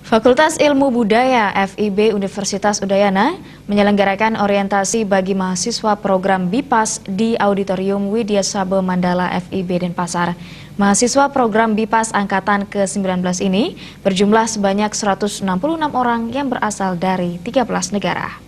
Fakultas Ilmu Budaya FIB Universitas Udayana menyelenggarakan orientasi bagi mahasiswa program BIPAS di Auditorium Widya Sabe Mandala FIB Denpasar. Mahasiswa program BIPAS angkatan ke-19 ini berjumlah sebanyak 166 orang yang berasal dari 13 negara.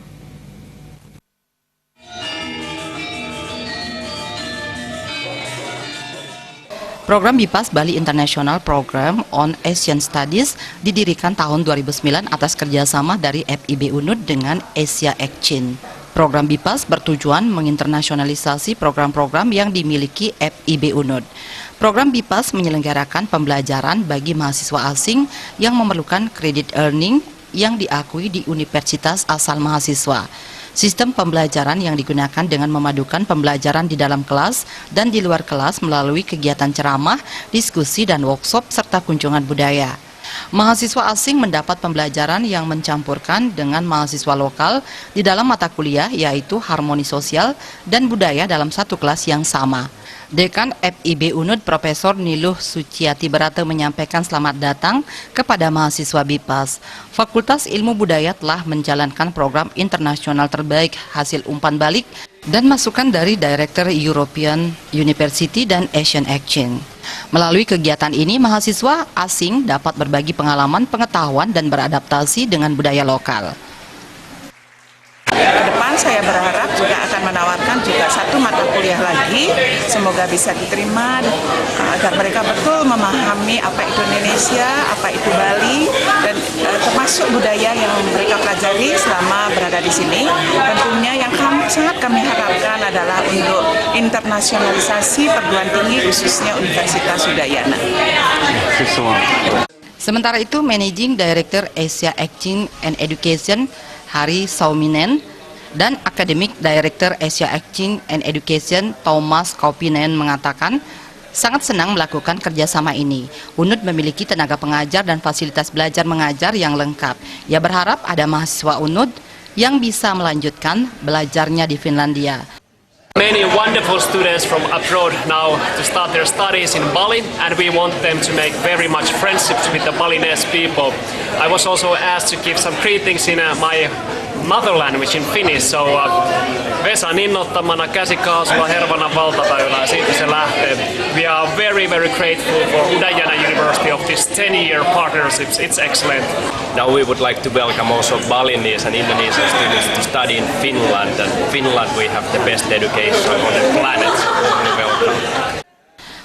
Program BIPAS Bali International Program on Asian Studies didirikan tahun 2009 atas kerjasama dari FIB UNUD dengan Asia Exchange. Program BIPAS bertujuan menginternasionalisasi program-program yang dimiliki FIB UNUD. Program BIPAS menyelenggarakan pembelajaran bagi mahasiswa asing yang memerlukan kredit earning yang diakui di universitas asal mahasiswa. Sistem pembelajaran yang digunakan dengan memadukan pembelajaran di dalam kelas dan di luar kelas melalui kegiatan ceramah, diskusi, dan workshop serta kunjungan budaya. Mahasiswa asing mendapat pembelajaran yang mencampurkan dengan mahasiswa lokal di dalam mata kuliah yaitu harmoni sosial dan budaya dalam satu kelas yang sama. Dekan FIB UNUD Profesor Niluh Suciati Berate menyampaikan selamat datang kepada mahasiswa BIPAS. Fakultas Ilmu Budaya telah menjalankan program internasional terbaik hasil umpan balik dan masukan dari Director European University dan Asian Exchange. Melalui kegiatan ini, mahasiswa asing dapat berbagi pengalaman, pengetahuan, dan beradaptasi dengan budaya lokal. Ke depan saya berharap juga akan menawarkan juga satu mata kuliah lagi, semoga bisa diterima agar mereka betul memahami apa itu Indonesia, apa itu Bali, dan termasuk budaya yang mereka pelajari selama berada di sini. Tentunya yang sangat kami harapkan adalah untuk internasionalisasi perguruan tinggi khususnya Universitas Udayana. Sementara itu, Managing Director Asia Exchange and Education Hari Sauminen dan Academic Director Asia Exchange and Education Thomas Kaupinen mengatakan sangat senang melakukan kerjasama ini. UNUD memiliki tenaga pengajar dan fasilitas belajar mengajar yang lengkap. Ia berharap ada mahasiswa UNUD yang bisa melanjutkan belajarnya di Finlandia. Many wonderful students from abroad now to start their studies in Bali, and we want them to make very much friendships with the Balinese people. I was also asked to give some greetings in my mother language in Finnish, so Vesan innoittamana käsikaasua hervana valtaväylää, siitä se lähtee. We are very grateful for Udayana University of this 10-year partnerships. It's excellent. Now we would like to welcome also Balinese and Indonesian students to study in Finland, and Finland we have the best education on the planet. Welcome.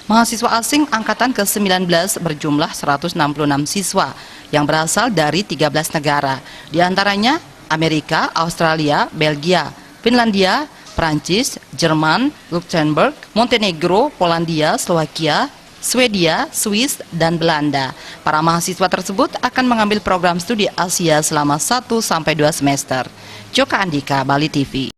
Mahasiswa asing angkatan ke-19 berjumlah 166 siswa yang berasal dari 13 negara, di antaranya Amerika, Australia, Belgia, Finlandia, Prancis, Jerman, Luxembourg, Montenegro, Polandia, Slovakia, Swedia, Swiss, dan Belanda. Para mahasiswa tersebut akan mengambil program studi Asia selama 1-2 semester. Joka Andika, Bali TV.